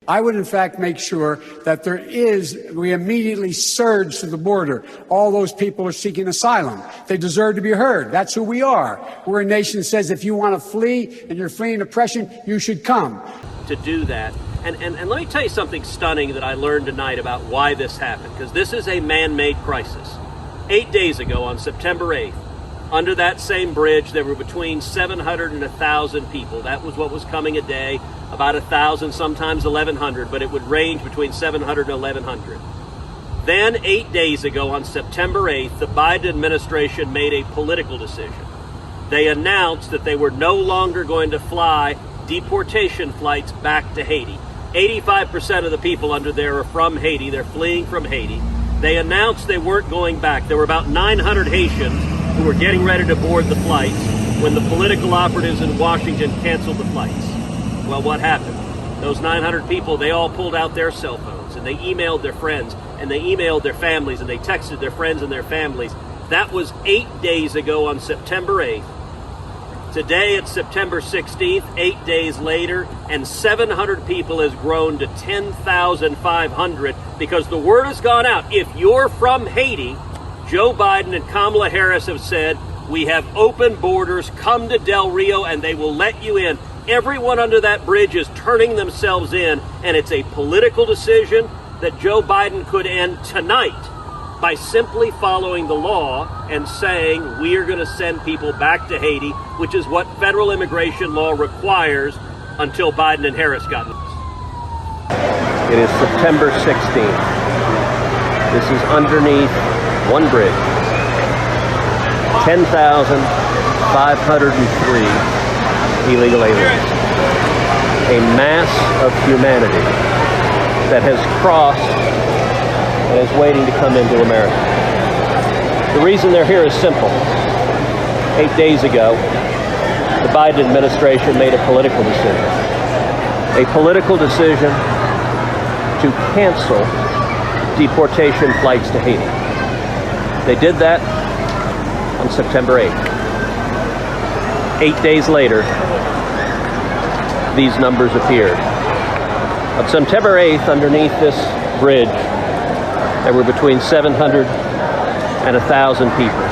I would, in fact, make sure that we immediately surge to the border. All those people are seeking asylum. They deserve to be heard. That's who we are. We're a nation that says if you want to flee and you're fleeing oppression, you should come. To do that. And let me tell you something stunning that I learned tonight about why this happened, because this is a man-made crisis. 8 days ago, on September 8th, under that same bridge, there were between 700 and 1,000 people. That was what was coming a day, about 1,000, sometimes 1,100, but it would range between 700 and 1,100. Then 8 days ago, on September 8th, the Biden administration made a political decision. They announced that they were no longer going to fly deportation flights back to Haiti. 85% of the people under there are from Haiti. They're fleeing from Haiti. They announced they weren't going back. There were about 900 Haitians who were getting ready to board the flights when the political operatives in Washington canceled the flights. Well, what happened? Those 900 people, they all pulled out their cell phones and they emailed their friends and they emailed their families and they texted their friends and their families. That was 8 days ago on September 8th. Today it's September 16th, 8 days later, and 700 people has grown to 10,500 because the word has gone out. If you're from Haiti, Joe Biden and Kamala Harris have said, we have open borders, come to Del Rio and they will let you in. Everyone under that bridge is turning themselves in, and it's a political decision that Joe Biden could end tonight by simply following the law and saying we are going to send people back to Haiti, which is what federal immigration law requires until Biden and Harris got this. It is September 16th. This is underneath one bridge. 10,503 illegal aliens. A mass of humanity that has crossed and is waiting to come into America. The reason they're here is simple. 8 days ago, the Biden administration made a political decision. A political decision to cancel deportation flights to Haiti. They did that on September 8th. 8 days later, these numbers appeared. On September 8th, underneath this bridge, there were between 700 and 1,000 people.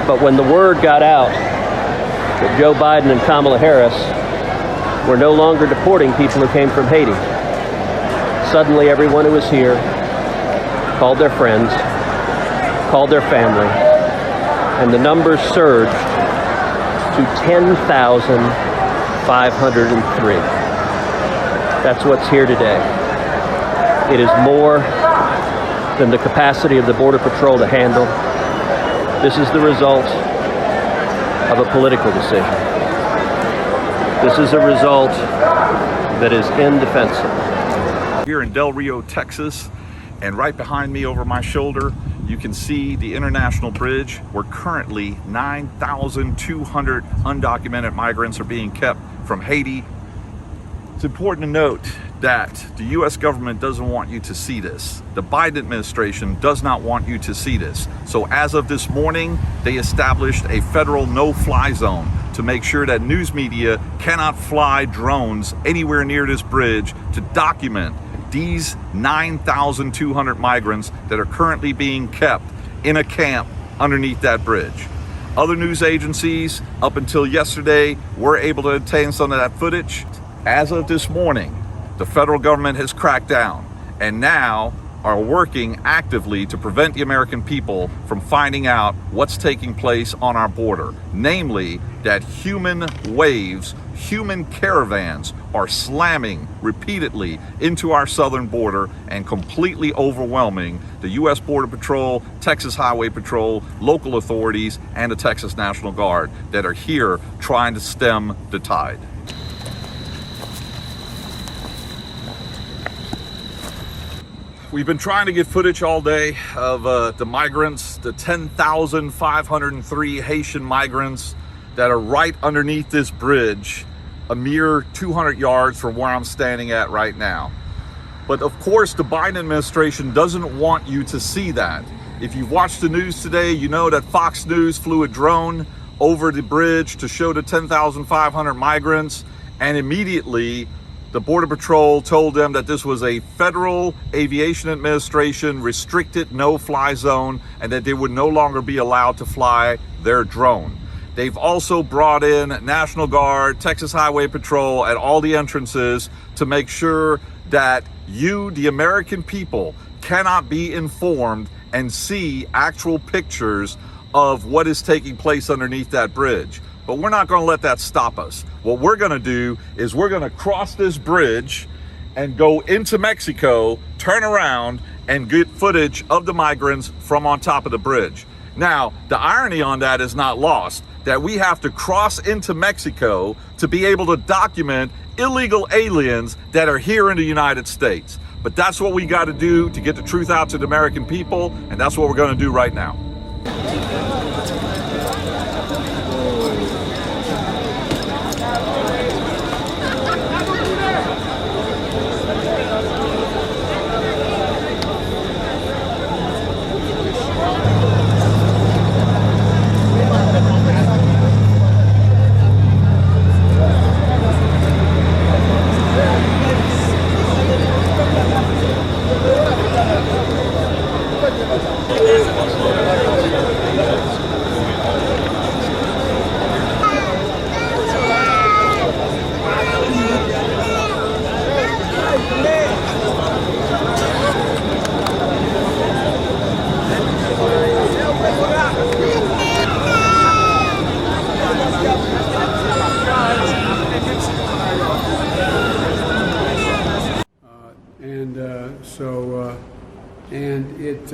But when the word got out that Joe Biden and Kamala Harris were no longer deporting people who came from Haiti, suddenly everyone who was here called their friends, called their family, and the numbers surged to 10,503. That's what's here today. It is more than the capacity of the Border Patrol to handle. This is the result of a political decision. This is a result that is indefensible. Here in Del Rio, Texas, and right behind me over my shoulder, you can see the international bridge where currently 9,200 undocumented migrants are being kept from Haiti. It's important to note that the U.S. government doesn't want you to see this. The Biden administration does not want you to see this. So as of this morning, they established a federal no-fly zone to make sure that news media cannot fly drones anywhere near this bridge to document these 9,200 migrants that are currently being kept in a camp underneath that bridge. Other news agencies, up until yesterday, were able to obtain some of that footage. As of this morning, the federal government has cracked down and now are working actively to prevent the American people from finding out what's taking place on our border. Namely, that human waves, human caravans are slamming repeatedly into our southern border and completely overwhelming the U.S. Border Patrol, Texas Highway Patrol, local authorities, and the Texas National Guard that are here trying to stem the tide. We've been trying to get footage all day of the migrants, the 10,503 Haitian migrants that are right underneath this bridge, a mere 200 yards from where I'm standing at right now. But of course, the Biden administration doesn't want you to see that. If you've watched the news today, you know that Fox News flew a drone over the bridge to show the 10,500 migrants, and immediately the Border Patrol told them that this was a Federal Aviation Administration restricted no-fly zone and that they would no longer be allowed to fly their drone. They've also brought in National Guard, Texas Highway Patrol at all the entrances to make sure that you, the American people, cannot be informed and see actual pictures of what is taking place underneath that bridge. But we're not going to let that stop us. What we're going to do is we're going to cross this bridge and go into Mexico, turn around, and get footage of the migrants from on top of the bridge. Now, the irony on that is not lost, that we have to cross into Mexico to be able to document illegal aliens that are here in the United States. But that's what we got to do to get the truth out to the American people, and that's what we're going to do right now.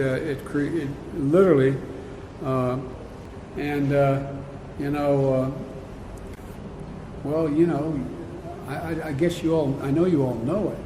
It literally, well, I guess I know you all know it,